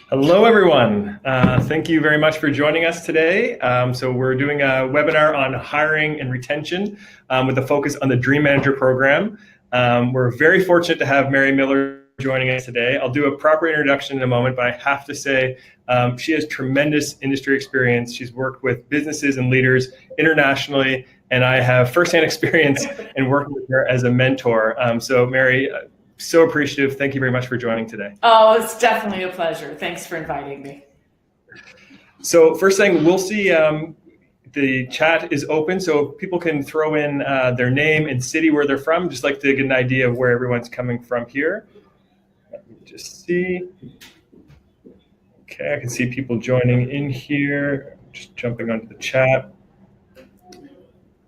Hello, everyone. Thank you very much for joining us today. So we're doing a webinar on hiring and retention with a focus on the Dream Manager program. We're very fortunate to have Mary Miller joining us today. I'll do a proper introduction in a moment, but I have to say she has tremendous industry experience. She's worked with businesses and leaders internationally, and I have firsthand experience in working with her as a mentor. So Mary, so appreciative. Thank you very much for joining today. Oh, it's definitely a pleasure. Thanks for inviting me. So first thing, we'll see the chat is open, so people can throw in their name and city where they're from. Just like to get an idea of where everyone's coming from here. Let me just see. Okay, I can see people joining in here. Just jumping onto the chat.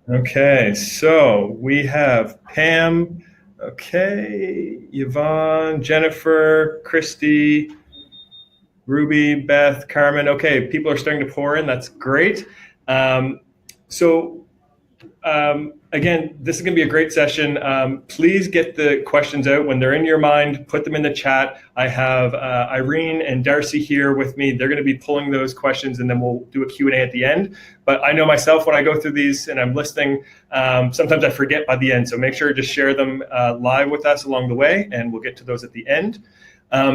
Okay, so we have Pam. Okay, Yvonne, Jennifer, Christy, Ruby, Beth, Carmen. Okay, people are starting to pour in. That's great. Again, this is going to be a great session. Please get the questions out when they're in your mind. Put them in the chat. I have Irene and Darcy here with me. They're going to be pulling those questions, and then we'll do a Q&A at the end. But I know myself when I go through these and I'm listening, sometimes I forget by the end. So make sure to just share them live with us along the way, and we'll get to those at the end.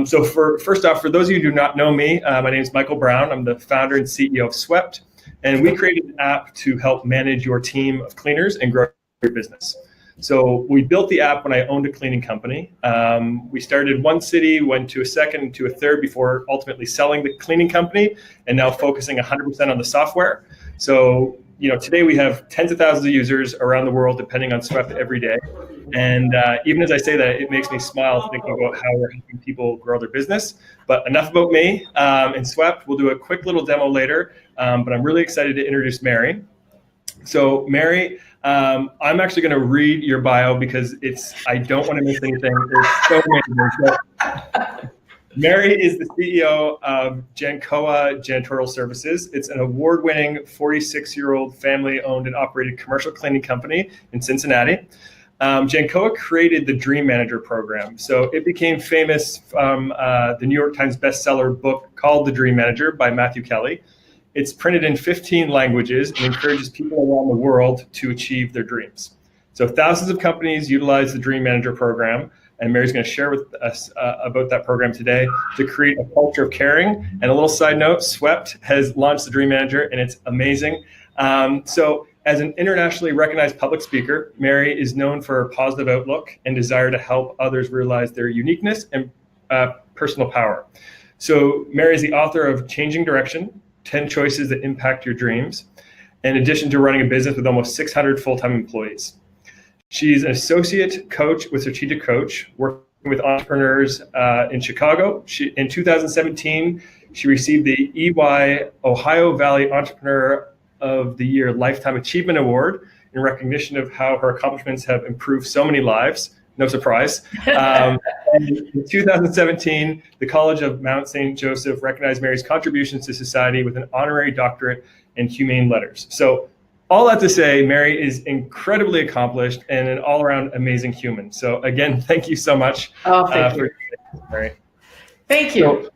So first off, for those of you who do not know me, my name is Michael Brown. I'm the founder and CEO of Swept. And we created an app to help manage your team of cleaners and grow your business. So we built the app when I owned a cleaning company. We started one city, went to a second, to a third before ultimately selling the cleaning company, and now focusing 100% on the software. So today we have tens of thousands of users around the world depending on Swept every day. And even as I say that, it makes me smile thinking about how we're helping people grow their business. But enough about me and Swept. We'll do a quick little demo later, but I'm really excited to introduce Mary. So Mary, I'm actually going to read your bio because I don't want to miss anything. There's so many. So, Mary is the CEO of Jancoa Janitorial Services. It's an award-winning 46-year-old family-owned and operated commercial cleaning company in Cincinnati. Jancoa created the Dream Manager program. So it became famous from the New York Times bestseller book called The Dream Manager by Matthew Kelly. It's printed in 15 languages and encourages people around the world to achieve their dreams. So thousands of companies utilize the Dream Manager program, and Mary's going to share with us about that program today to create a culture of caring. And a little side note, Swept has launched the Dream Manager, and it's amazing. So as an internationally recognized public speaker, Mary is known for her positive outlook and desire to help others realize their uniqueness and personal power. So Mary is the author of Changing Direction, 10 Choices That Impact Your Dreams, in addition to running a business with almost 600 full-time employees. She's an associate coach with Strategic Coach, working with entrepreneurs in Chicago. In 2017, she received the EY Ohio Valley Entrepreneur of the Year Lifetime Achievement Award in recognition of how her accomplishments have improved so many lives. No surprise. And in 2017, the College of Mount St. Joseph recognized Mary's contributions to society with an honorary doctorate in humane letters. So all that to say, Mary is incredibly accomplished and an all-around amazing human. So again, thank you so much for joining us, Mary. Thank you.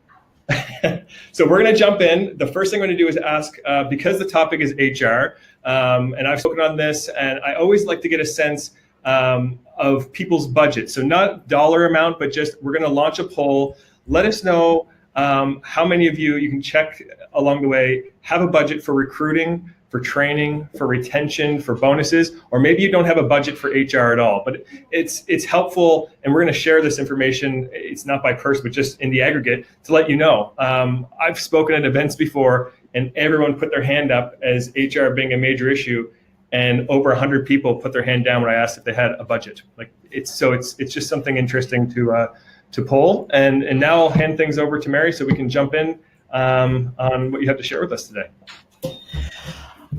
So we're going to jump in. The first thing I'm going to do is ask, because the topic is HR, and I've spoken on this, and I always like to get a sense of people's budget. So not dollar amount, but just we're going to launch a poll. Let us know how many of you can check along the way, have a budget for recruiting, for training, for retention, for bonuses, or maybe you don't have a budget for HR at all. But it's helpful, and we're going to share this information. It's not by person, but just in the aggregate to let you know. I've spoken at events before, and everyone put their hand up as HR being a major issue, and over 100 people put their hand down when I asked if they had a budget. It's just something interesting to poll. And now I'll hand things over to Mary so we can jump in on what you have to share with us today.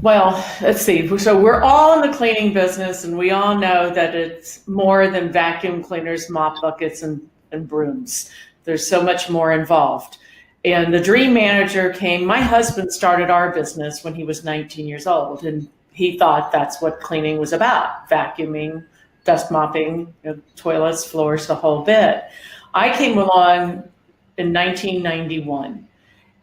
Well, let's see. So we're all in the cleaning business, and we all know that it's more than vacuum cleaners, mop buckets, and brooms. There's so much more involved. And the Dream Manager came, my husband started our business when he was 19 years old, and he thought that's what cleaning was about, vacuuming, dust mopping, toilets, floors, the whole bit. I came along in 1991.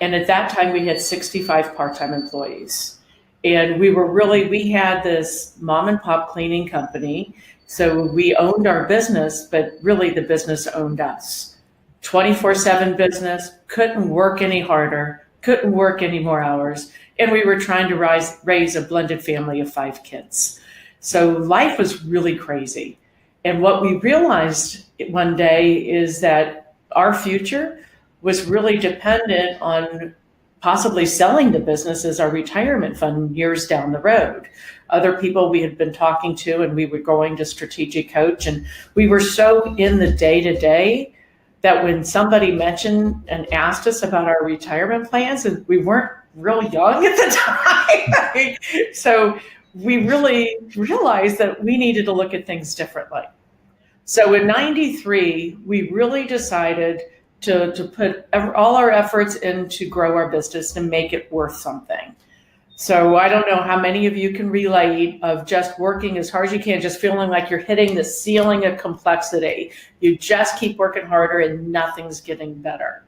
And at that time, we had 65 part-time employees. And we had this mom and pop cleaning company. So we owned our business, but really the business owned us. 24/7 business, couldn't work any harder, couldn't work any more hours. And we were trying to raise a blended family of 5 kids. So life was really crazy. And what we realized one day is that our future was really dependent on possibly selling the business as our retirement fund years down the road. Other people we had been talking to, and we were going to strategic coach, and we were so in the day-to-day that when somebody mentioned and asked us about our retirement plans, and we weren't real young at the time, so we really realized that we needed to look at things differently. So in 93, we really decided to put all our efforts in to grow our business and make it worth something. So I don't know how many of you can relate of just working as hard as you can, just feeling like you're hitting the ceiling of complexity. You just keep working harder and nothing's getting better.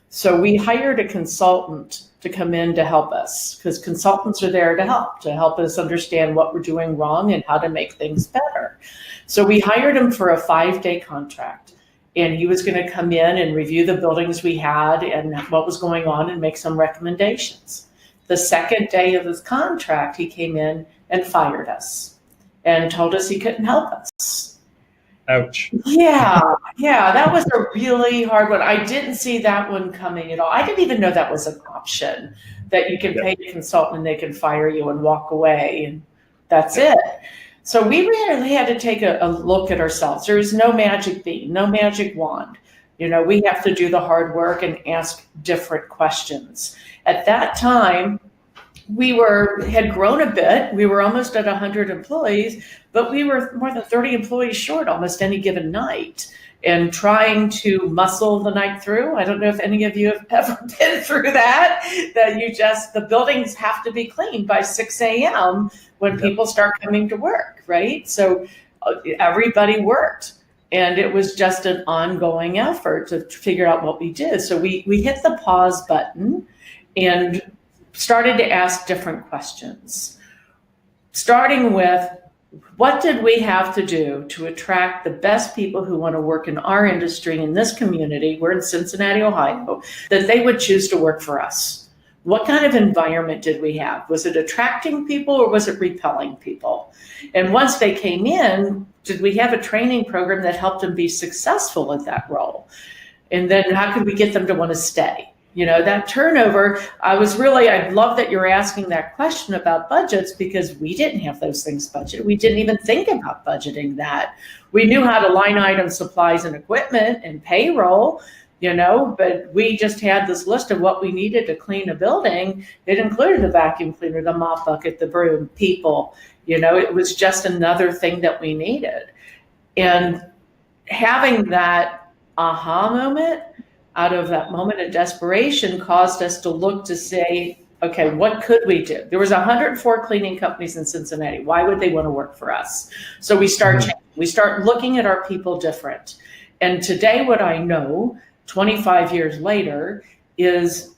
So we hired a consultant to come in to help us, because consultants are there to help us understand what we're doing wrong and how to make things better. So we hired him for a 5-day contract, and he was going to come in and review the buildings we had and what was going on and make some recommendations. The second day of his contract, he came in and fired us and told us he couldn't help us. Ouch. Yeah, that was a really hard one. I didn't see that one coming at all. I didn't even know that was an option, that you can pay a consultant and they can fire you and walk away, and that's it. So we really had to take a look at ourselves. There is no magic bean, no magic wand. We have to do the hard work and ask different questions. At that time, we had grown a bit. We were almost at 100 employees, but we were more than 30 employees short almost any given night, and trying to muscle the night through. I don't know if any of you have ever been through that the buildings have to be cleaned by 6 a.m. when people start coming to work, right? So everybody worked. And it was just an ongoing effort to figure out what we did. So we hit the pause button and started to ask different questions, starting with, what did we have to do to attract the best people who want to work in our industry in this community? We're in Cincinnati, Ohio, that they would choose to work for us. What kind of environment did we have? Was it attracting people or was it repelling people? And once they came in, did we have a training program that helped them be successful at that role? And then how could we get them to want to stay? That turnover, I love that you're asking that question about budgets, because we didn't have those things budgeted. We didn't even think about budgeting that. We knew how to line item supplies and equipment and payroll, but we just had this list of what we needed to clean a building. It included the vacuum cleaner, the mop bucket, the broom, people. It was just another thing that we needed. And having that aha moment out of that moment of desperation caused us to look to say, okay, what could we do? There was 104 cleaning companies in Cincinnati. Why would they want to work for us? So we start looking at our people different. And today what I know, 25 years later, is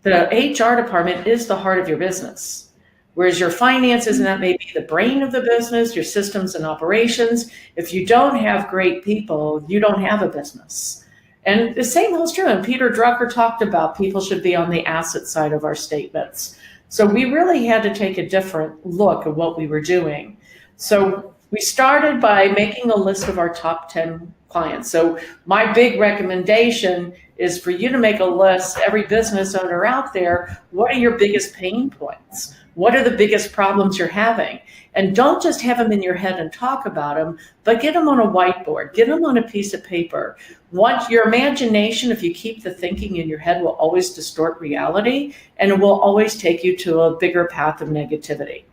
the HR department is the heart of your business. Whereas your finances, and that may be the brain of the business, your systems and operations. If you don't have great people, you don't have a business. And the same holds true. And Peter Drucker talked about people should be on the asset side of our statements. So we really had to take a different look at what we were doing. So we started by making a list of our top 10 clients. So my big recommendation is for you to make a list, every business owner out there, what are your biggest pain points? What are the biggest problems you're having? And don't just have them in your head and talk about them, but get them on a whiteboard, get them on a piece of paper. Once your imagination, if you keep the thinking in your head, will always distort reality, and it will always take you to a bigger path of negativity.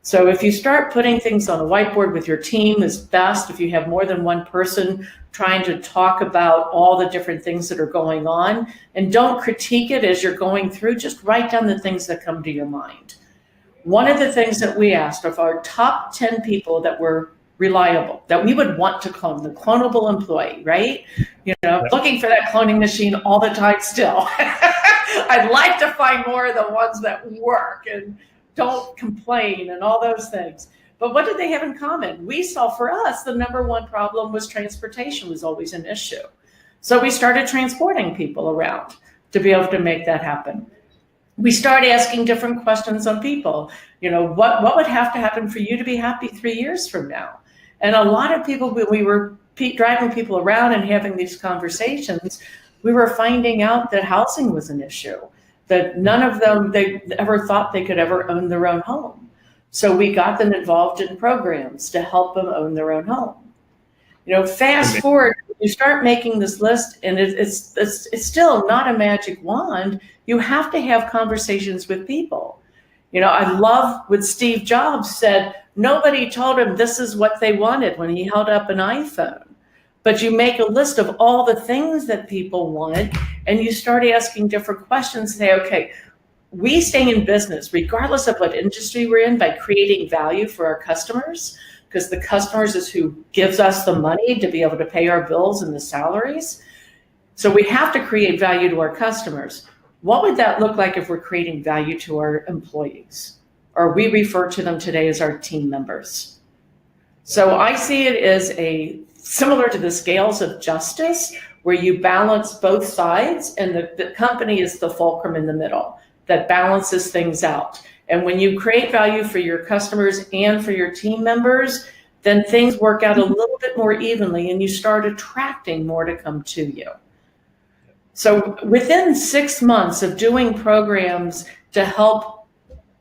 So if you start putting things on a whiteboard with your team, is best if you have more than one person trying to talk about all the different things that are going on, and don't critique it as you're going through, just write down the things that come to your mind. One of the things that we asked of our top 10 people that were reliable, that we would want to clone, the clonable employee, right? Looking for that cloning machine all the time still. I'd like to find more of the ones that work and don't complain and all those things. But what did they have in common? We saw, for us, the number one problem was transportation was always an issue. So we started transporting people around to be able to make that happen. We started asking different questions on people. What would have to happen for you to be happy 3 years from now? And a lot of people, we were driving people around and having these conversations, we were finding out that housing was an issue, that none of them, they ever thought they could ever own their own home. So we got them involved in programs to help them own their own home. Fast forward, you start making this list, and it's still not a magic wand. You have to have conversations with people. I love what Steve Jobs said. Nobody told him this is what they wanted when he held up an iPhone. But you make a list of all the things that people wanted, and you start asking different questions. Say, okay, we stay in business, regardless of what industry we're in, by creating value for our customers, because the customers is who gives us the money to be able to pay our bills and the salaries. So we have to create value to our customers. What would that look like if we're creating value to our employees? Or we refer to them today as our team members. So I see it as similar to the scales of justice, where you balance both sides, and the company is the fulcrum in the middle that balances things out. And when you create value for your customers and for your team members, then things work out a little bit more evenly, and you start attracting more to come to you. So within 6 months of doing programs to help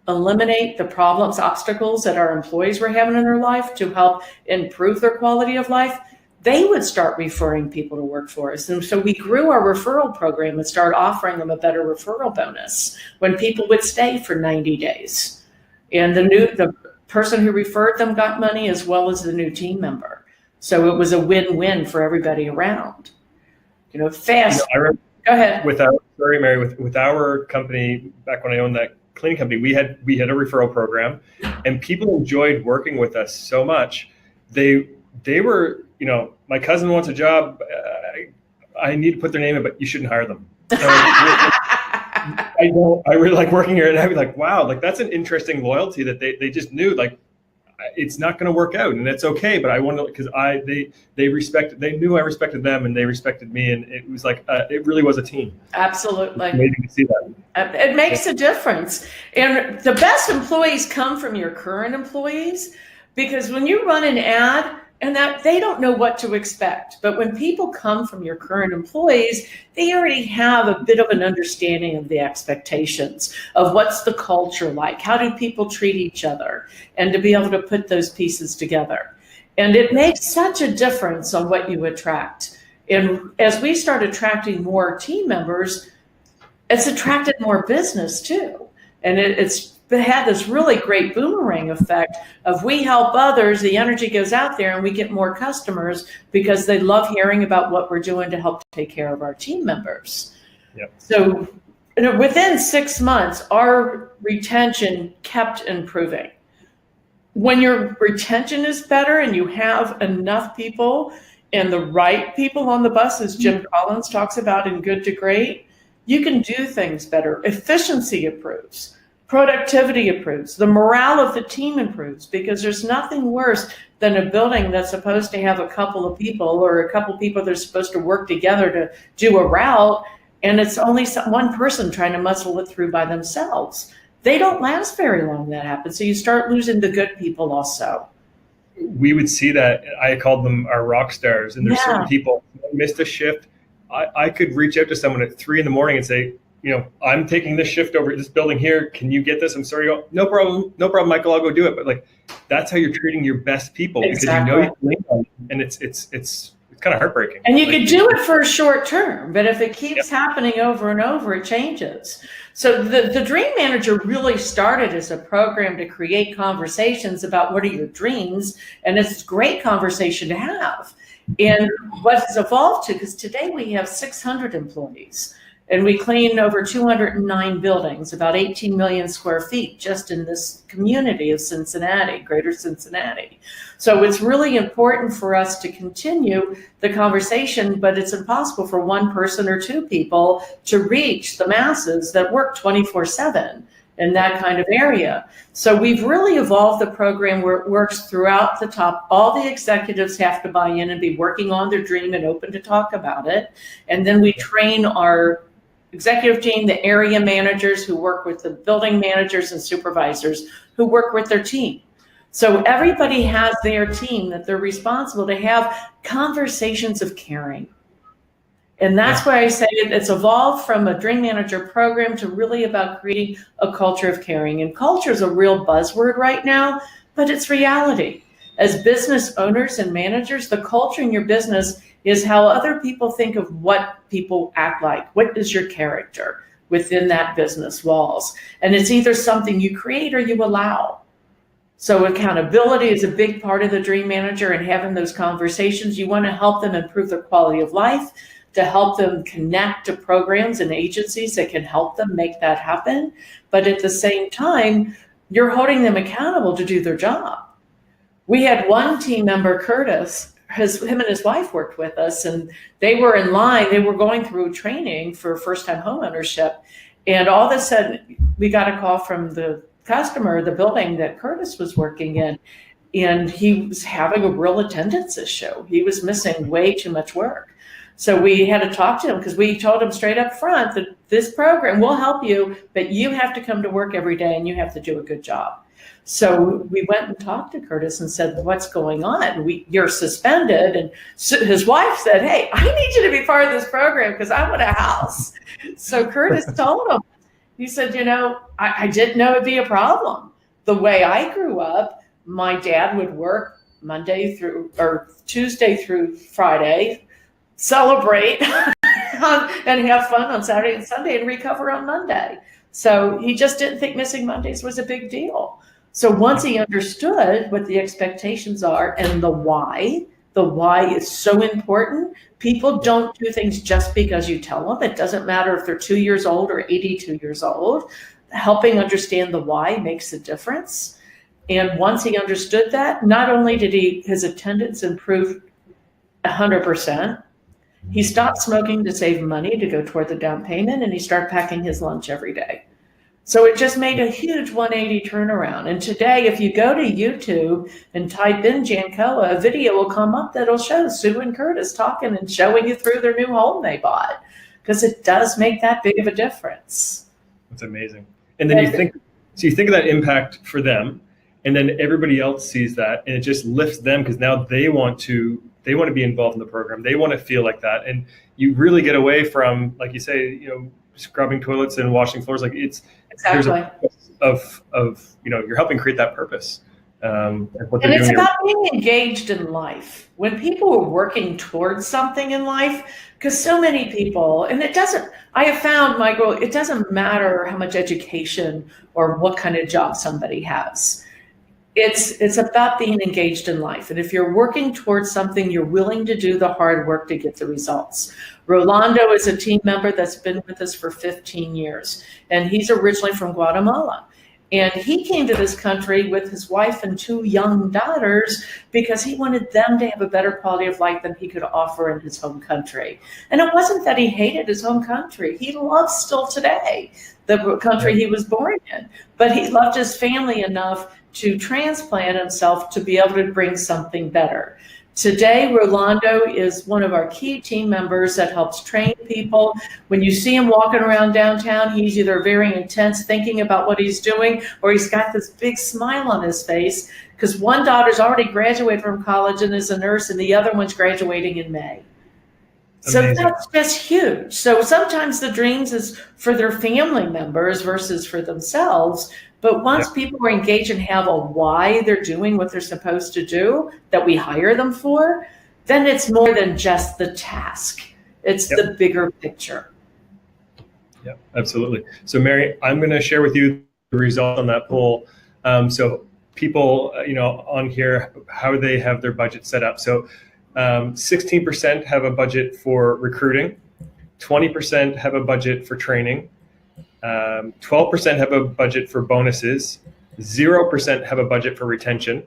eliminate the problems, obstacles that our employees were having in their life, to help improve their quality of life, they would start referring people to work for us. And so we grew our referral program and started offering them a better referral bonus when people would stay for 90 days. And the person who referred them got money, as well as the new team member. So it was a win-win for everybody around. Fast. I remember Go ahead. With our company, back when I owned that cleaning company, we had a referral program, and people enjoyed working with us so much. They were, my cousin wants a job. I need to put their name in, but you shouldn't hire them. So I really like working here, and I'd be like, wow, like that's an interesting loyalty that they just knew, like, it's not going to work out, and it's okay. But I wanted, because they knew I respected them, and they respected me, and it was like it really was a team. Absolutely. It's amazing to see that. It makes a difference, and the best employees come from your current employees, because when you run an ad, and that they don't know what to expect. But when people come from your current employees, they already have a bit of an understanding of the expectations of what's the culture like, how do people treat each other, and to be able to put those pieces together. And it makes such a difference on what you attract. And as we start attracting more team members, it's attracted more business too. And it's had this really great boomerang effect of we help others, the energy goes out there, and we get more customers because they love hearing about what we're doing to help take care of our team members. Yep. So within 6 months, our retention kept improving. When your retention is better and you have enough people and the right people on the bus, as Jim Collins talks about in Good to Great, you can do things better. Efficiency improves. Productivity improves. The morale of the team improves, because there's nothing worse than a building that's supposed to have a couple of people, or a couple of people that are supposed to work together to do a route, and it's only one person trying to muscle it through by themselves. They don't last very long when that happens. So you start losing the good people also. We would see that. I called them our rock stars, and there's certain people who missed a shift. I could reach out to someone at 3 a.m. and say, I'm taking this shift over at this building here. Can you get this? I'm sorry. No problem, Michael. I'll go do it. But like, that's how you're treating your best people, Exactly. because you can lean on them, and it's kind of heartbreaking. And you could do it for a short term, but if it keeps happening over and over, it changes. So the Dream Manager really started as a program to create conversations about what are your dreams, and it's a great conversation to have. And what has evolved to, because today we have 600 employees. And we clean over 209 buildings, about 18 million square feet, just in this community of Cincinnati, greater Cincinnati. So it's really important for us to continue the conversation, but it's impossible for one person or two people to reach the masses that work 24/7 in that kind of area. So we've really evolved the program where it works throughout the top. All the executives have to buy in and be working on their dream and open to talk about it. And then we train our executive team, the area managers who work with the building managers and supervisors who work with their team. So everybody has their team that they're responsible to have conversations of caring. And that's why I say it's evolved from a dream manager program to really about creating a culture of caring. And culture is a real buzzword right now, but it's reality. As business owners and managers, the culture in your business is how other people think of what people act like. What is your character within that business walls? And it's either something you create or you allow. So accountability is a big part of the dream manager, and having those conversations. You want to help them improve their quality of life, to help them connect to programs and agencies that can help them make that happen. But at the same time, you're holding them accountable to do their job. We had one team member, Curtis, him and his wife worked with us, and they were in line. They were going through training for first-time home ownership. And all of a sudden, we got a call from the customer, the building that Curtis was working in, and he was having a real attendance issue. He was missing way too much work. So we had to talk to him because we told him straight up front that this program will help you, but you have to come to work every day and you have to do a good job. So we went and talked to Curtis and said, what's going on? You're suspended. And so his wife said, hey, I need you to be part of this program because I want a house. So Curtis told him, he said, I didn't know it'd be a problem. The way I grew up, my dad would work Tuesday through Friday, celebrate and have fun on Saturday and Sunday and recover on Monday. So he just didn't think missing Mondays was a big deal. So once he understood what the expectations are and the why is so important. People don't do things just because you tell them. It doesn't matter if they're 2 years old or 82 years old. Helping understand the why makes a difference. And once he understood that, not only did his attendance improve 100%, he stopped smoking to save money to go toward the down payment, and he started packing his lunch every day. So it just made a huge 180 turnaround. And today, if you go to YouTube and type in Jancoa, a video will come up that'll show Sue and Curtis talking and showing you through their new home they bought, because it does make that big of a difference. That's amazing. And then you think of that impact for them, and then everybody else sees that, and it just lifts them because now they want to be involved in the program. They want to feel like that. And you really get away from, like you say, scrubbing toilets and washing floors. Like there's a purpose of you're helping create that purpose. And it's about being engaged in life. When people are working towards something in life, because so many people, and I have found, Michael, it doesn't matter how much education or what kind of job somebody has. It's about being engaged in life. And if you're working towards something, you're willing to do the hard work to get the results. Rolando is a team member that's been with us for 15 years, and he's originally from Guatemala. And he came to this country with his wife and 2 young daughters because he wanted them to have a better quality of life than he could offer in his home country. And it wasn't that he hated his home country. He loves still today the country he was born in, but he loved his family enough to transplant himself to be able to bring something better. Today, Rolando is one of our key team members that helps train people. When you see him walking around downtown, he's either very intense thinking about what he's doing, or he's got this big smile on his face because one daughter's already graduated from college and is a nurse, and the other one's graduating in May. So that's just huge. So sometimes the dreams is for their family members versus for themselves. But once people are engaged and have a why they're doing what they're supposed to do that we hire them for, then it's more than just the task. It's the bigger picture. Yeah, absolutely. So Mary, I'm going to share with you the result on that poll. So people, on here, how they have their budget set up. So 16% have a budget for recruiting, 20% have a budget for training, 12% have a budget for bonuses, 0% have a budget for retention,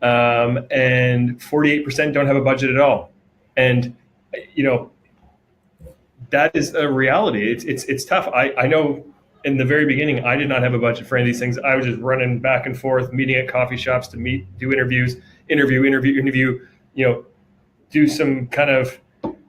and 48% don't have a budget at all. And, that is a reality. It's tough. I know in the very beginning, I did not have a budget for any of these things. I was just running back and forth, meeting at coffee shops to meet, do interviews, interview, do some kind of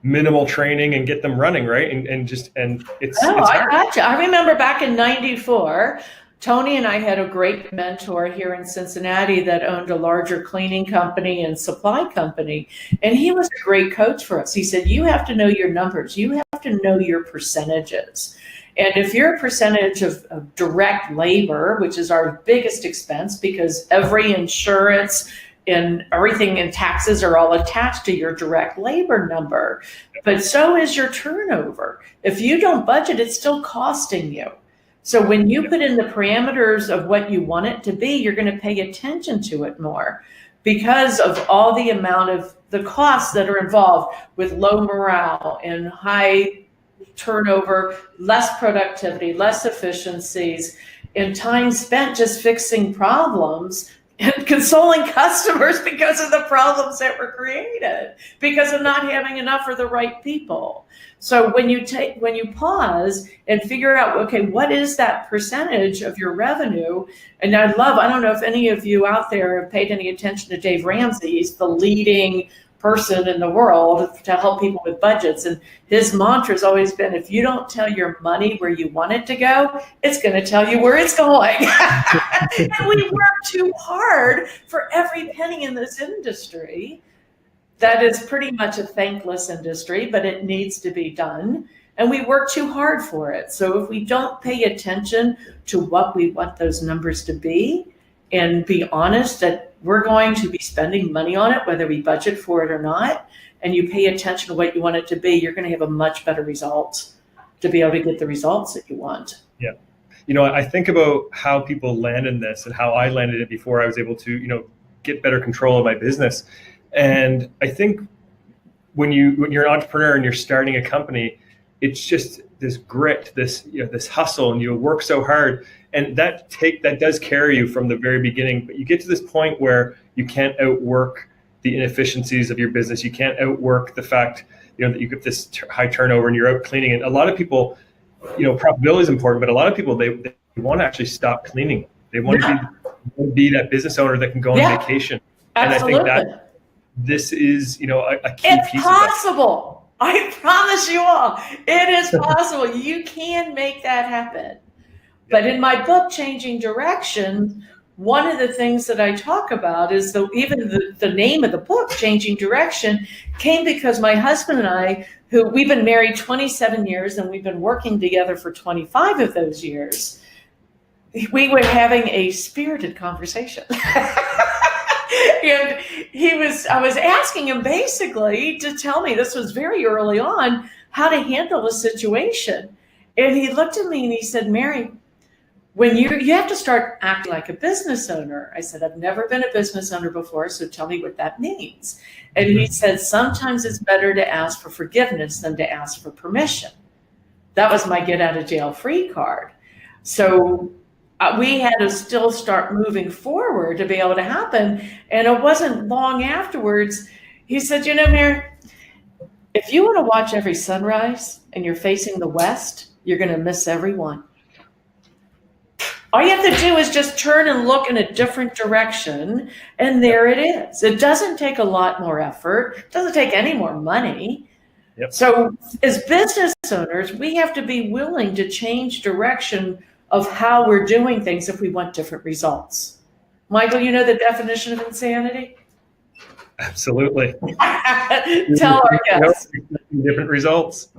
minimal training and get them running, right? And it's hard. I gotcha. I remember back in '94, Tony and I had a great mentor here in Cincinnati that owned a larger cleaning company and supply company. And he was a great coach for us. He said, you have to know your numbers. You have to know your percentages. And if your percentage of direct labor, which is our biggest expense because every insurance and everything in taxes are all attached to your direct labor number, but so is your turnover. If you don't budget, it's still costing you. So when you put in the parameters of what you want it to be, you're going to pay attention to it more because of all the amount of the costs that are involved with low morale and high turnover, less productivity, less efficiencies, and time spent just fixing problems and consoling customers because of the problems that were created, because of not having enough for the right people. So when you pause and figure out, okay, what is that percentage of your revenue? And I don't know if any of you out there have paid any attention to Dave Ramsey. He's the leading person in the world to help people with budgets. And his mantra has always been, if you don't tell your money where you want it to go, it's going to tell you where it's going. And we work too hard for every penny in this industry. That is pretty much a thankless industry, but it needs to be done. And we work too hard for it. So if we don't pay attention to what we want those numbers to be and be honest that we're going to be spending money on it, whether we budget for it or not, and you pay attention to what you want it to be, you're going to have a much better result to be able to get the results that you want. Yeah. I think about how people land in this and how I landed it before I was able to, get better control of my business. And I think when you're an entrepreneur and you're starting a company, it's just this grit, this hustle, and you work so hard, and that does carry you from the very beginning. But you get to this point where you can't outwork the inefficiencies of your business. You can't outwork the fact that you get this high turnover and you're out cleaning. And a lot of people, profitability is important, but a lot of people they want to actually stop cleaning. They want to be that business owner that can go on vacation. Absolutely. And I think that this is, a key it's piece of that. It's possible. I promise you all, it is possible. You can make that happen. But in my book, Changing Direction, one of the things that I talk about is even the name of the book, Changing Direction, came because my husband and I, we've been married 27 years and we've been working together for 25 of those years, we were having a spirited conversation. And I was asking him basically to tell me, this was very early on, how to handle a situation. And he looked at me and he said, Mary, when you have to start acting like a business owner. I said, I've never been a business owner before, so tell me what that means. And he said, sometimes it's better to ask for forgiveness than to ask for permission. That was my get out of jail free card. So we had to still start moving forward to be able to happen. And it wasn't long afterwards, he said, Mary, if you want to watch every sunrise and you're facing the west, you're going to miss every one. All you have to do is just turn and look in a different direction, and there it is. It doesn't take a lot more effort. It doesn't take any more money. Yep. So as business owners, we have to be willing to change direction of how we're doing things if we want different results. Michael, you know the definition of insanity? Absolutely. Tell our guests. Different results.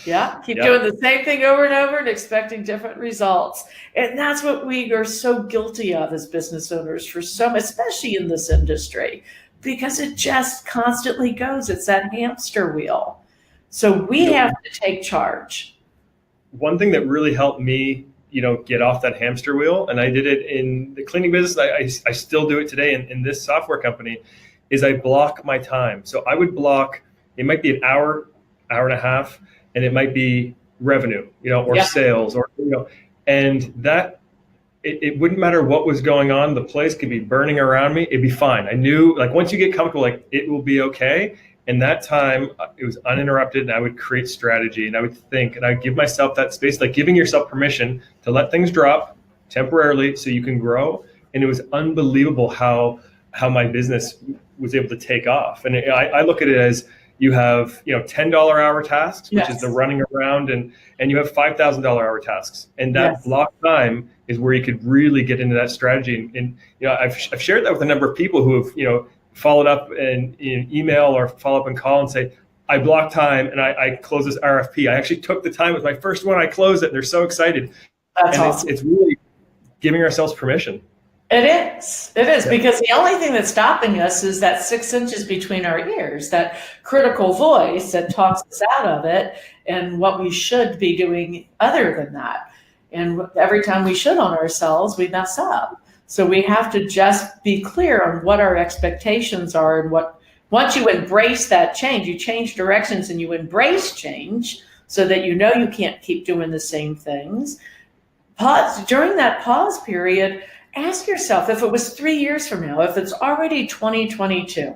Yeah, keep doing the same thing over and over and expecting different results. And that's what we are so guilty of as business owners especially in this industry, because it just constantly goes. It's that hamster wheel. So we have to take charge. One thing that really helped me, get off that hamster wheel, and I did it in the cleaning business, I still do it today in this software company, is I block my time. So I would block, it might be an hour, hour and a half, and it might be revenue, or sales, or, and that it wouldn't matter what was going on. The place could be burning around me. It'd be fine. I knew, like, once you get comfortable, like, it will be okay. And that time it was uninterrupted, and I would create strategy, and I would think, and I'd give myself that space, like giving yourself permission to let things drop temporarily so you can grow. And it was unbelievable how my business was able to take off. And I look at it as, you have, $10 hour tasks, which is the running around, and you have $5,000 hour tasks. And that block time is where you could really get into that strategy. And I've shared that with a number of people who have, followed up in email or follow up and call and say, I blocked time and I closed this RFP. I actually took the time. It was my first one. I closed it. And they're so excited. That's and awesome. It's really giving ourselves permission. It is, because the only thing that's stopping us is that 6 inches between our ears, that critical voice that talks us out of it and what we should be doing other than that. And every time we should on ourselves, we mess up. So we have to just be clear on what our expectations are, and once you embrace that change, you change directions and you embrace change so that you can't keep doing the same things. During that pause period, ask yourself, if it was 3 years from now, if it's already 2022,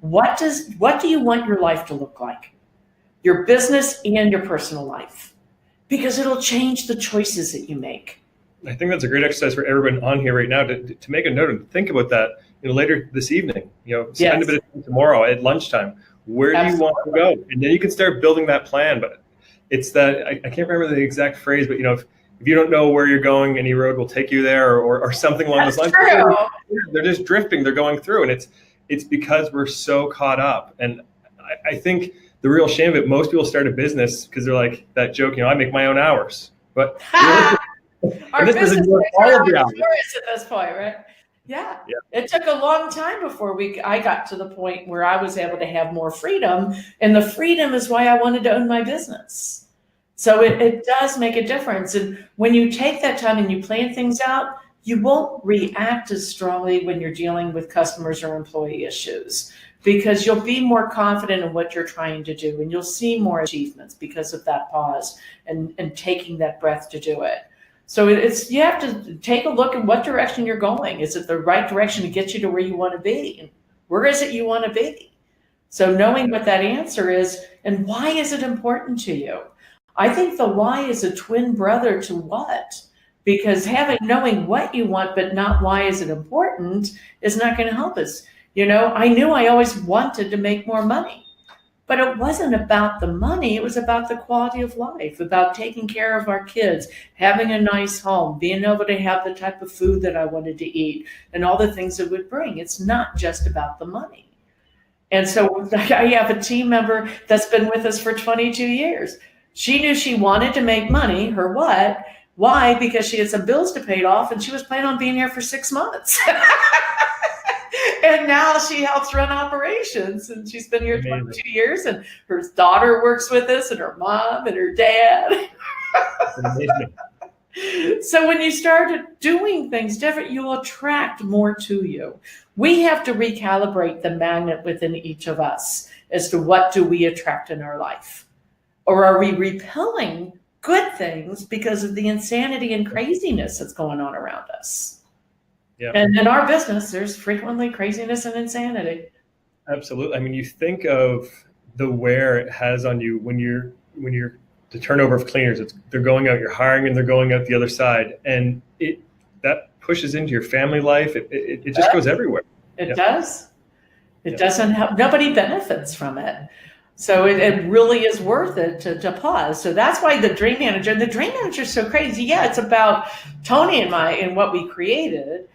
what do you want your life to look like? Your business and your personal life, because it'll change the choices that you make. I think that's a great exercise for everyone on here right now to make a note and think about that. Later this evening, spend a bit of time tomorrow at lunchtime. Where do you want to go? And then you can start building that plan. But it's that, I can't remember the exact phrase, but if you don't know where you're going, any road will take you there, or something along those lines. True. They're just drifting. They're going through, and it's because we're so caught up. And I think the real shame of it, most people start a business because they're like that joke, I make my own hours. But our business is all of the hours at this point, right? Yeah. It took a long time before I got to the point where I was able to have more freedom, and the freedom is why I wanted to own my business. So it does make a difference. And when you take that time and you plan things out, you won't react as strongly when you're dealing with customers or employee issues, because you'll be more confident in what you're trying to do, and you'll see more achievements because of that pause and taking that breath to do it. So you have to take a look at what direction you're going. Is it the right direction to get you to where you want to be? And where is it you want to be? So knowing what that answer is and why is it important to you? I think the why is a twin brother to what, because knowing what you want but not why is it important is not going to help us. I knew I always wanted to make more money, but it wasn't about the money. It was about the quality of life, about taking care of our kids, having a nice home, being able to have the type of food that I wanted to eat, and all the things it would bring. It's not just about the money. And so I have a team member that's been with us for 22 years. She knew she wanted to make money. Her what? Why? Because she had some bills to pay off, and she was planning on being here for 6 months. And now she helps run operations, and she's been here 22 years, and her daughter works with us, and her mom and her dad. So when you start doing things different, you will attract more to you. We have to recalibrate the magnet within each of us as to what do we attract in our life. Or are we repelling good things because of the insanity and craziness that's going on around us? Yeah. And in our business, there's frequently craziness and insanity. Absolutely. I mean, you think of the wear it has on you when you're the turnover of cleaners. They're going out, you're hiring, and they're going out the other side, and that pushes into your family life. It just goes everywhere. It does. It doesn't help. Nobody benefits from it. So it really is worth it to pause. So that's why the Dream Manager is so crazy. Yeah, it's about Tony and what we created,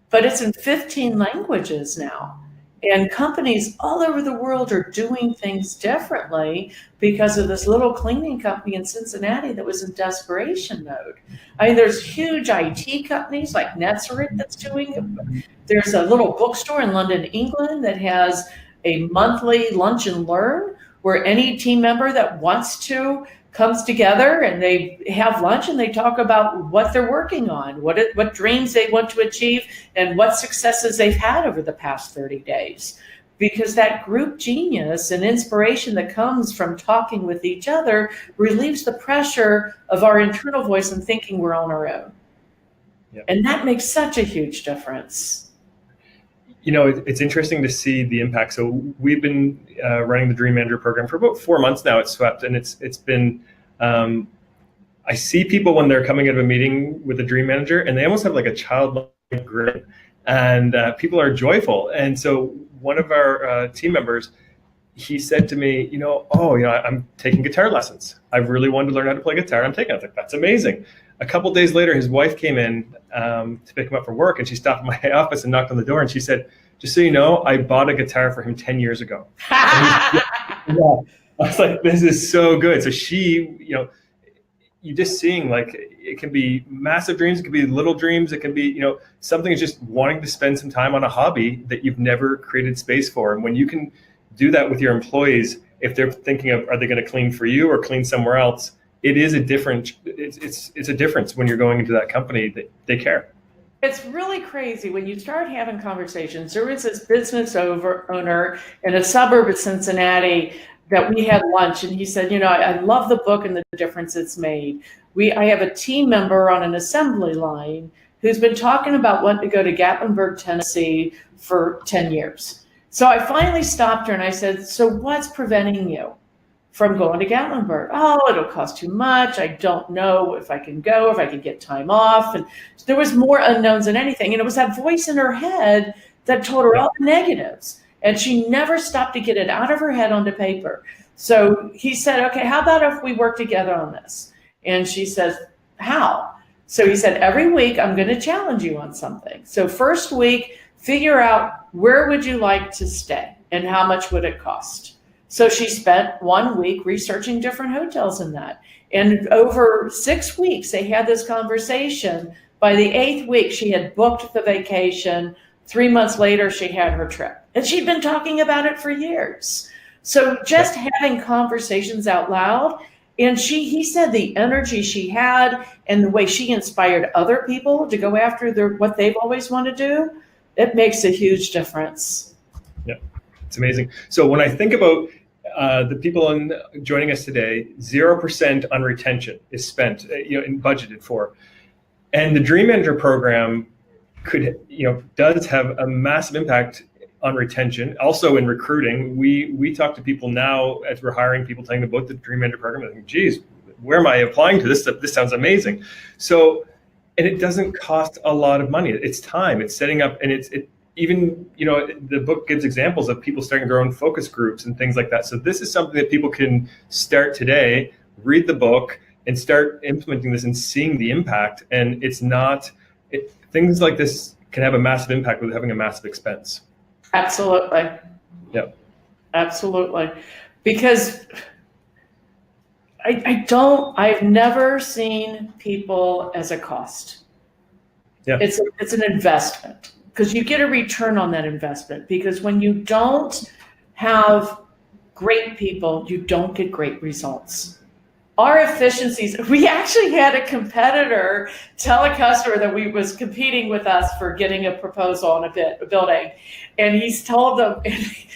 but it's in 15 languages now. And companies all over the world are doing things differently because of this little cleaning company in Cincinnati that was in desperation mode. I mean, there's huge IT companies like NetSuite that's doing it. There's a little bookstore in London, England that has a monthly lunch and learn where any team member that wants to comes together and they have lunch and they talk about what they're working on, what dreams they want to achieve, and what successes they've had over the past 30 days. because that group genius and inspiration that comes from talking with each other relieves the pressure of our internal voice and thinking we're on our own. Yep. And that makes such a huge difference. It's interesting to see the impact. So we've been running the Dream Manager program for about 4 months now at Swept, and it's been, I see people when they're coming out of a meeting with a Dream Manager, and they almost have like a childlike grin, and people are joyful. And so one of our team members, he said to me, I'm taking guitar lessons. I've really wanted to learn how to play guitar. I'm taking it. I was like, that's amazing. A couple days later, his wife came in to pick him up from work, and she stopped in my office and knocked on the door, and she said, just so you know, I bought a guitar for him 10 years ago. I was like, this is so good. So she, you're just seeing, like, it can be massive dreams, it can be little dreams, it can be, something is just wanting to spend some time on a hobby that you've never created space for. And when you can do that with your employees, if they're thinking of, are they going to clean for you or clean somewhere else, it is a different, it's a difference when you're going into that company that they care. It's really crazy when you start having conversations. There was this business owner in a suburb of Cincinnati that we had lunch, and he said, I love the book and the difference it's made. I have a team member on an assembly line who's been talking about wanting to go to Gatlinburg, Tennessee for 10 years. So I finally stopped her and I said, so what's preventing you from going to Gatlinburg? Oh, it'll cost too much. I don't know if I can go, if I can get time off. And there was more unknowns than anything. And it was that voice in her head that told her all the negatives. And she never stopped to get it out of her head onto paper. So he said, okay, how about if we work together on this? And she says, how? So he said, every week I'm going to challenge you on something. So first week, figure out where would you like to stay and how much would it cost? So she spent 1 week researching different hotels in that. And over 6 weeks, they had this conversation. By the 8th week, she had booked the vacation. 3 months later, she had her trip. And she'd been talking about it for years. So just having conversations out loud. And he said the energy she had and the way she inspired other people to go after what they've always wanted to do, it makes a huge difference. Yeah, it's amazing. So when I think about the people joining us today, 0% on retention is spent, and budgeted for. And the Dream Manager program does have a massive impact on retention. Also in recruiting, we talk to people now as we're hiring people, telling them about the Dream Manager program. I think, geez, where am I applying to this? This sounds amazing. So, and it doesn't cost a lot of money. It's time, it's setting up, and even, the book gives examples of people starting their own focus groups and things like that. So this is something that people can start today, read the book, and start implementing this and seeing the impact. And things like this can have a massive impact without having a massive expense. Absolutely. Yep. Absolutely. Because I've never seen people as a cost. Yeah. It's an investment. Because you get a return on that investment. Because when you don't have great people, you don't get great results. Our efficiencies, we actually had a competitor tell a customer that was competing with us for getting a proposal on a building. And he's told them,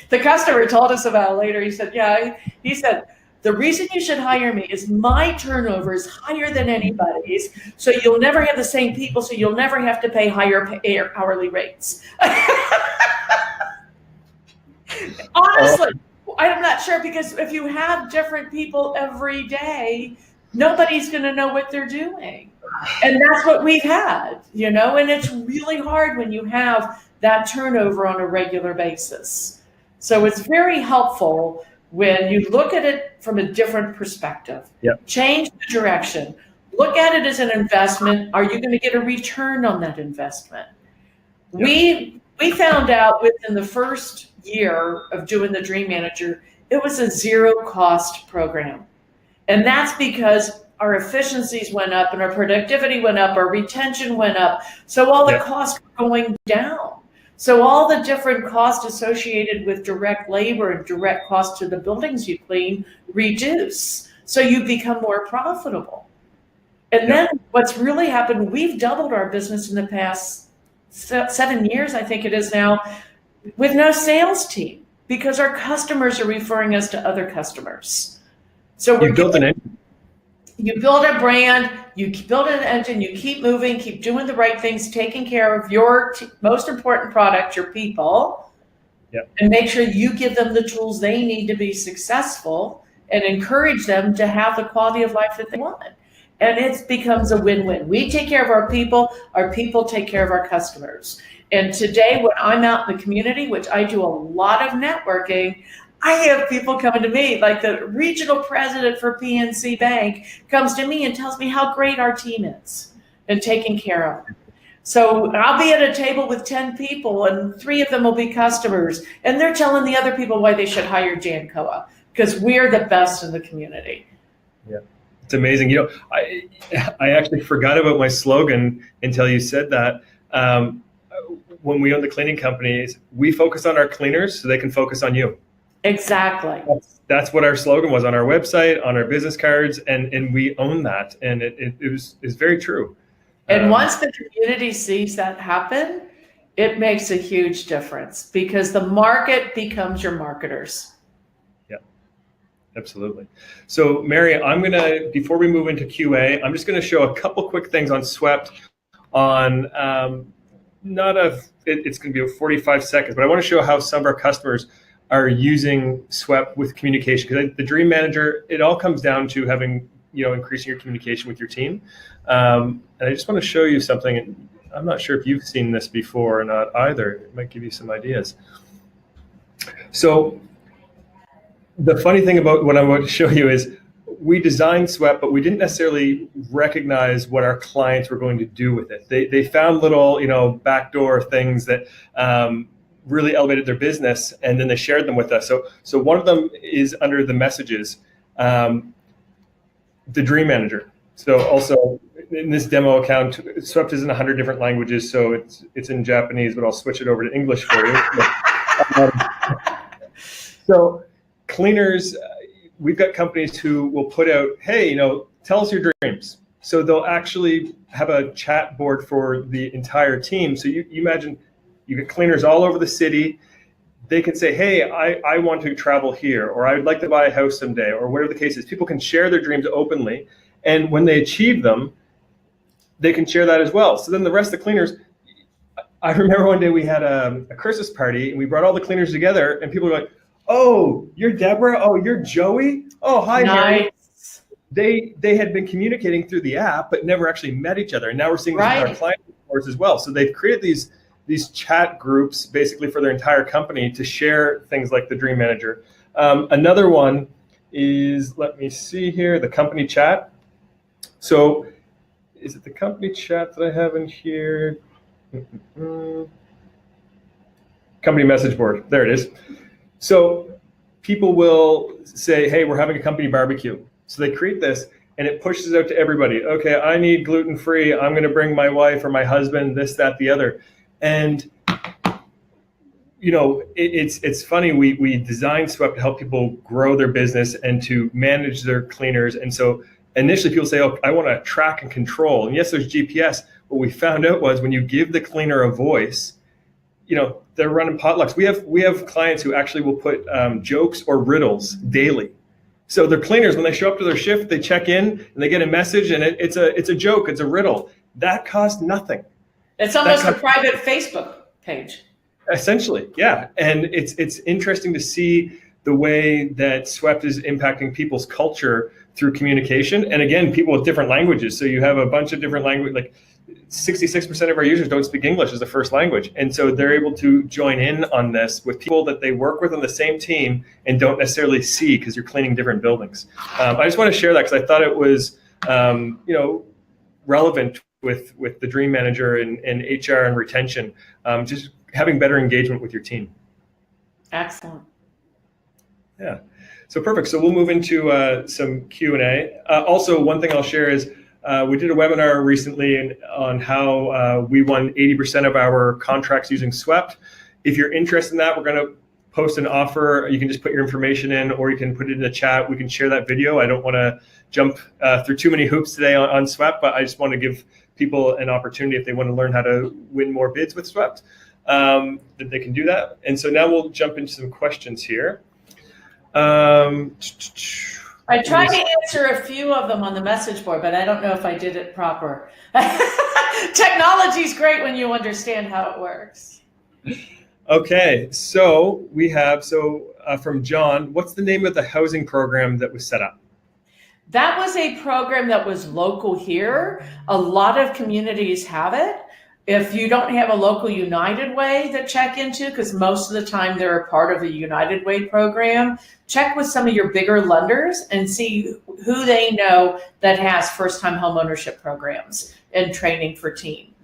the customer told us about it later. He said, the reason you should hire me is my turnover is higher than anybody's. So you'll never have the same people. So you'll never have to pay higher hourly rates. Honestly, I'm not sure, because if you have different people every day, nobody's going to know what they're doing. And that's what we've had, and it's really hard when you have that turnover on a regular basis. So it's very helpful when you look at it from a different perspective. Yep. Change the direction. Look at it as an investment. Are you going to get a return on that investment? Yep. We found out within the first year of doing the Dream Manager, it was a zero cost program. And that's because our efficiencies went up and our productivity went up, our retention went up. So all the costs were going down. So all the different costs associated with direct labor and direct costs to the buildings you clean reduce. So you become more profitable. And then what's really happened, we've doubled our business in the past 7 years, I think it is now, with no sales team. because our customers are referring us to other customers. So You built an engine. You build a brand, you build an engine, you keep moving, keep doing the right things, taking care of your most important product, your people, and make sure you give them the tools they need to be successful and encourage them to have the quality of life that they want. And it becomes a win-win. We take care of our people take care of our customers. And today, when I'm out in the community, which I do a lot of networking, I have people coming to me, like the regional president for PNC Bank comes to me and tells me how great our team is and taking care of. So I'll be at a table with 10 people and 3 of them will be customers. And they're telling the other people why they should hire Jancoa because we're the best in the community. Yeah, it's amazing. You know, I actually forgot about my slogan until you said that. When we own the cleaning companies, we focus on our cleaners so they can focus on you. Exactly. That's what our slogan was on our website, on our business cards, and we own that. And it's very true. And once the community sees that happen, it makes a huge difference because the market becomes your marketers. Yeah, absolutely. So Mary, before we move into QA, I'm just going to show a couple quick things on Swept on it's going to be a 45 seconds, but I want to show how some of our customers are using Swept with communication, because the Dream Manager, it all comes down to having, increasing your communication with your team. And I just want to show you something. I'm not sure if you've seen this before or not either. It might give you some ideas. So the funny thing about what I want to show you is we designed Swept, but we didn't necessarily recognize what our clients were going to do with it. They found little, backdoor things that really elevated their business, and then they shared them with us. So one of them is under the messages, the Dream Manager. So also in this demo account, Swept is in 100 different languages, so it's in Japanese, but I'll switch it over to English for you. So cleaners, we've got companies who will put out, hey, tell us your dreams. So they'll actually have a chat board for the entire team. So you imagine you get cleaners all over the city. They can say, hey, I want to travel here, or I would like to buy a house someday, or whatever the case is. People can share their dreams openly. And when they achieve them, they can share that as well. So then the rest of the cleaners, I remember one day we had a Christmas party and we brought all the cleaners together and people were like, oh, you're Deborah? Oh, you're Joey? Oh, hi, Mary. They had been communicating through the app, but never actually met each other. And now we're seeing this with our client reports as well. So they've created these chat groups basically for their entire company to share things like the Dream Manager. Another one is, let me see here, the company chat. So is it the company chat that I have in here? Company message board, there it is. So people will say, hey, we're having a company barbecue. So they create this and it pushes out to everybody. Okay, I need gluten-free. I'm going to bring my wife or my husband, this, that, the other. And it's funny. We designed Swept to help people grow their business and to manage their cleaners. And so initially people say, oh, I want to track and control. And yes, there's GPS. What we found out was when you give the cleaner a voice, they're running potlucks. We have clients who actually will put jokes or riddles daily. So their cleaners, when they show up to their shift, they check in and they get a message and it's a joke, it's a riddle. That costs nothing. It's almost a private Facebook page. Essentially, yeah. And it's interesting to see the way that Swept is impacting people's culture through communication. And again, people with different languages. So you have a bunch of different languages, like 66% of our users don't speak English as a first language. And so they're able to join in on this with people that they work with on the same team and don't necessarily see because you're cleaning different buildings. I just want to share that because I thought it was, relevant with the Dream Manager and HR and retention, just having better engagement with your team. Excellent. Yeah. So perfect. So we'll move into some Q&A. Also, one thing I'll share is we did a webinar recently on how we won 80% of our contracts using Swept. If you're interested in that, we're going to post an offer. You can just put your information in, or you can put it in the chat. We can share that video. I don't want to jump through too many hoops today on Swept, but I just want to give people an opportunity if they want to learn how to win more bids with Swept. that they can do that. And so now we'll jump into some questions here. I tried to answer a few of them on the message board, but I don't know if I did it proper. Technology's great when you understand how it works. Okay, so we have, from John, what's the name of the housing program that was set up? That was a program that was local here. A lot of communities have it. If you don't have a local United Way to check into, because most of the time they're a part of a United Way program, check with some of your bigger lenders and see who they know that has first-time homeownership programs and training for teen.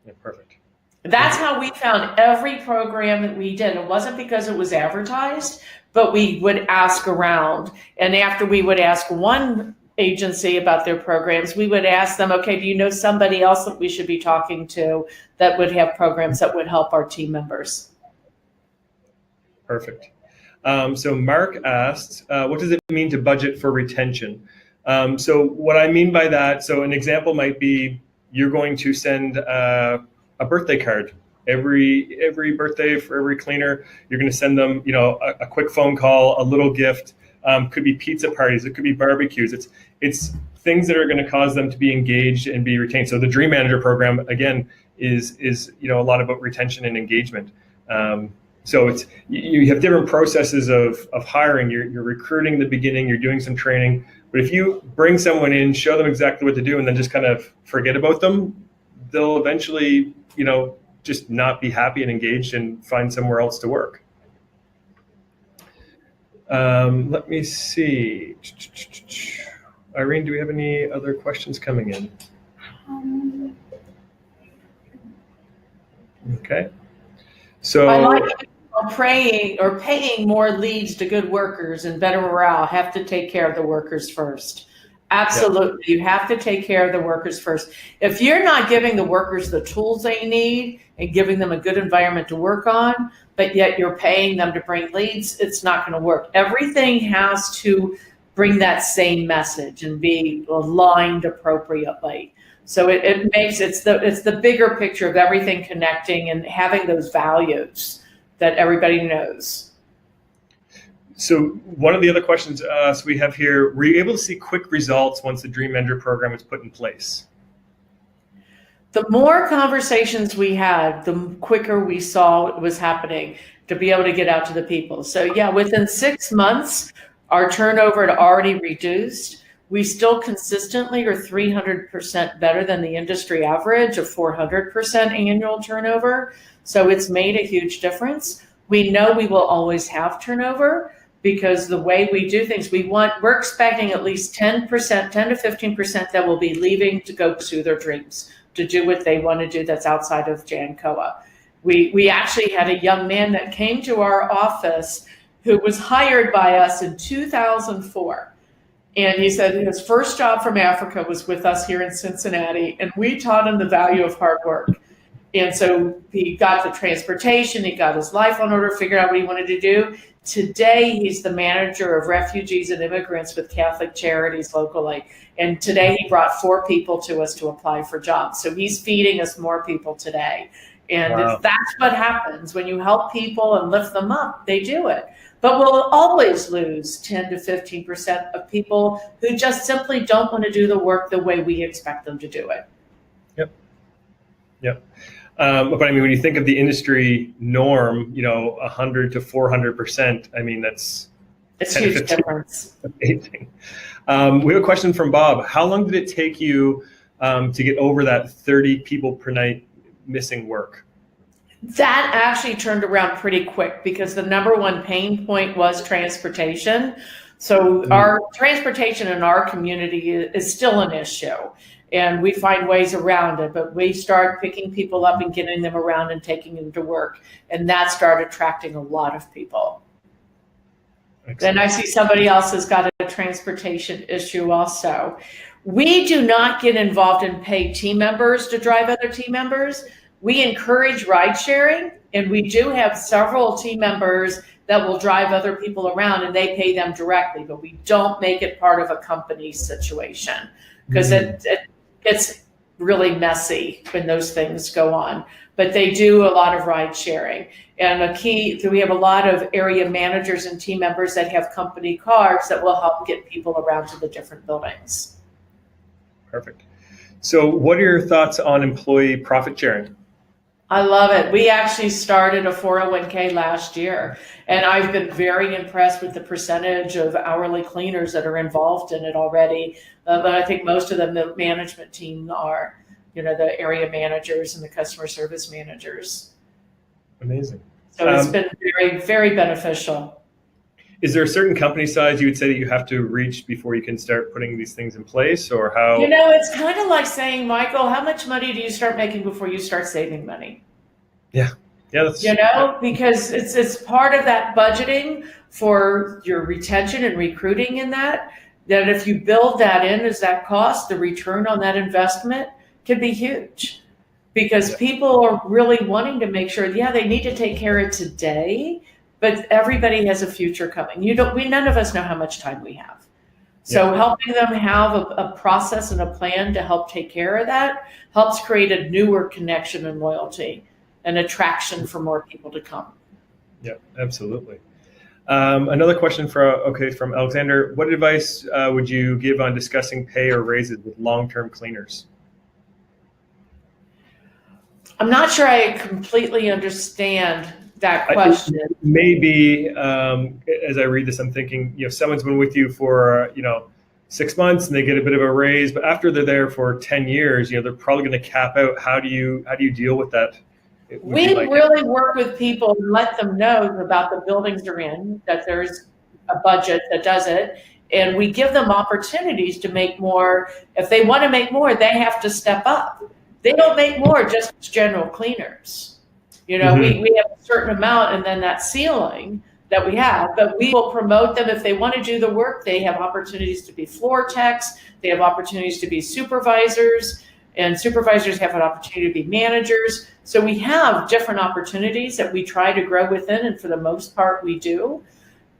Yeah, perfect. That's how we found every program that we did. It wasn't because it was advertised, but we would ask around. And after we would ask one agency about their programs, we would ask them, okay, do you know somebody else that we should be talking to that would have programs that would help our team members? Perfect. So Mark asked, what does it mean to budget for retention? So what I mean by that, so an example might be you're going to send a birthday card. Every birthday for every cleaner, you're going to send them, a quick phone call, a little gift. Could be pizza parties, it could be barbecues. It's things that are going to cause them to be engaged and be retained. So the Dream Manager program again is a lot about retention and engagement. So it's you have different processes of hiring. You're recruiting in the beginning, you're doing some training. But if you bring someone in, show them exactly what to do, and then just kind of forget about them, they'll eventually just not be happy and engaged and find somewhere else to work. Let me see. Irene, do we have any other questions coming in? Okay. So I like paying more leads to good workers and better morale. Have to take care of the workers first. Absolutely. Yep. You have to take care of the workers first. If you're not giving the workers the tools they need and giving them a good environment to work on, but yet you're paying them to bring leads, it's not going to work. Everything has to bring that same message and be aligned appropriately. So it's the bigger picture of everything connecting and having those values that everybody knows. So one of the other questions we have here, were you able to see quick results once the Dream Manager program was put in place? The more conversations we had, the quicker we saw it was happening to be able to get out to the people. So yeah, within 6 months, our turnover had already reduced. We still consistently are 300% better than the industry average of 400% annual turnover. So it's made a huge difference. We know we will always have turnover because the way we do things, we're expecting at least 10% to 15% that will be leaving to go pursue their dreams, to do what they want to do that's outside of Jancoa. We actually had a young man that came to our office who was hired by us in 2004. And he said his first job from Africa was with us here in Cincinnati, and we taught him the value of hard work. And so he got the transportation, he got his life on order, figured out what he wanted to do. Today, he's the manager of refugees and immigrants with Catholic Charities locally. And today he brought 4 people to us to apply for jobs. So he's feeding us more people today. And wow. That's what happens when you help people and lift them up, they do it. But we'll always lose 10 to 15% of people who just simply don't want to do the work the way we expect them to do it. Yep. But I mean, when you think of the industry norm, 100 to 400%, I mean, it's a huge difference. Amazing. We have a question from Bob. How long did it take you to get over that 30 people per night missing work? That actually turned around pretty quick because the number one pain point was transportation. So our transportation in our community is still an issue. And we find ways around it, but we start picking people up and getting them around and taking them to work. And that started attracting a lot of people. Excellent. Then I see somebody else has got a transportation issue also. We do not get involved in paid team members to drive other team members. We encourage ride sharing, and we do have several team members that will drive other people around and they pay them directly, but we don't make it part of a company situation because it's really messy when those things go on. but they do a lot of ride sharing. And we have a lot of area managers and team members that have company cars that will help get people around to the different buildings. Perfect. So what are your thoughts on employee profit sharing? I love it. We actually started a 401k last year, and I've been very impressed with the percentage of hourly cleaners that are involved in it already. But I think most of them, the management team are, the area managers and the customer service managers. Amazing. So it's been very, very beneficial. Is there a certain company size you would say that you have to reach before you can start putting these things in place, or how? It's kind of like saying, Michael, how much money do you start making before you start saving money? Yeah. That's because it's part of that budgeting for your retention and recruiting in that if you build that in as that cost, the return on that investment can be huge. Because people are really wanting to make sure, they need to take care of today, but everybody has a future coming. None of us know how much time we have. So helping them have a process and a plan to help take care of that helps create a newer connection and loyalty and attraction for more people to come. Yeah, absolutely. Another question from Alexander. What advice would you give on discussing pay or raises with long-term cleaners? I'm not sure I completely understand that question. Maybe as I read this, I'm thinking, someone's been with you for 6 months and they get a bit of a raise, but after they're there for 10 years, they're probably going to cap out. How do you deal with that? We really work with people and let them know about the buildings they're in, that there's a budget that does it, and we give them opportunities to make more. If they want to make more, they have to step up. They don't make more just as general cleaners. We have a certain amount and then that ceiling that we have, but we will promote them if they want to do the work. They have opportunities to be floor techs. They have opportunities to be supervisors, and supervisors have an opportunity to be managers. So we have different opportunities that we try to grow within, and for the most part we do.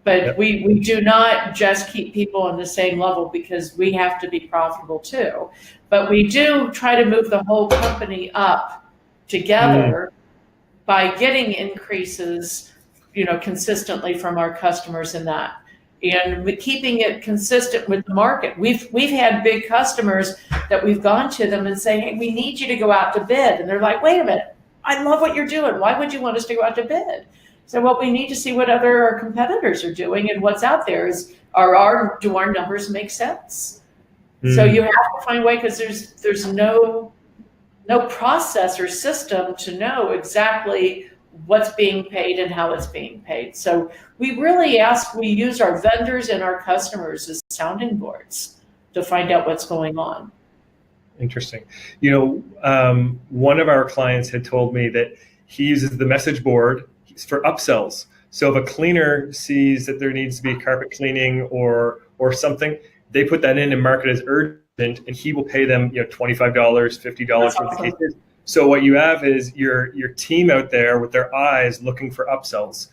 But we do not just keep people on the same level because we have to be profitable too. But we do try to move the whole company up together by getting increases, consistently from our customers in that. And keeping it consistent with the market. We've had big customers that we've gone to them and say, hey, we need you to go out to bid. And they're like, wait a minute, I love what you're doing. Why would you want us to go out to bid? So we need to see what our competitors are doing, and what's out there do our numbers make sense? So you have to find a way, because there's no process or system to know exactly what's being paid and how it's being paid. So we use our vendors and our customers as sounding boards to find out what's going on. Interesting. One of our clients had told me that he uses the message board for upsells. So if a cleaner sees that there needs to be carpet cleaning or something, they put that in and mark it as urgent, and he will pay them $25, $50 for the cases. So what you have is your team out there with their eyes looking for upsells,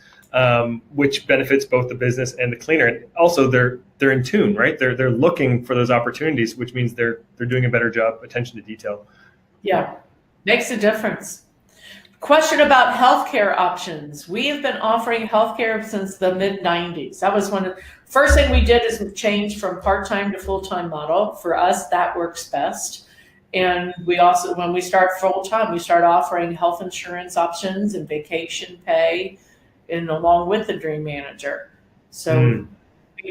which benefits both the business and the cleaner. And also they're in tune, right? They're looking for those opportunities, which means they're doing a better job, attention to detail. Yeah, makes a difference. Question about healthcare options. We have been offering healthcare since the mid-90s. That was one of the first thing we did, is change from part-time to full-time model. For us, that works best. And we also, when we start full-time, we start offering health insurance options and vacation pay, and along with the Dream Manager. So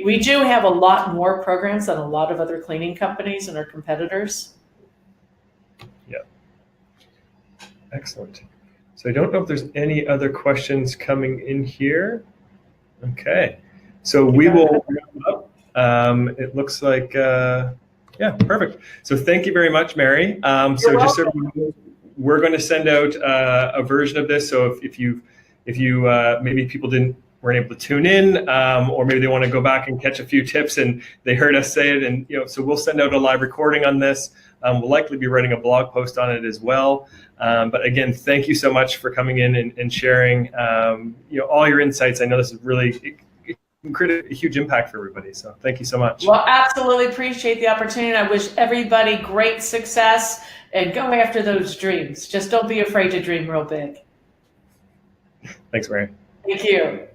we do have a lot more programs than a lot of other cleaning companies and our competitors. Yeah. Excellent. So I don't know if there's any other questions coming in here. Okay. So we will wrap up. It looks like, perfect. So thank you very much, Mary. So just so we're going to send out a version of this. So if you maybe people weren't able to tune in, or maybe they want to go back and catch a few tips and they heard us say it, and so we'll send out a live recording on this. We'll likely be writing a blog post on it as well. But again, thank you so much for coming in and sharing all your insights. I know this is really create a huge impact for everybody. So thank you so much. Well, absolutely appreciate the opportunity. I wish everybody great success and go after those dreams. Just don't be afraid to dream real big. Thanks, Mary. Thank you.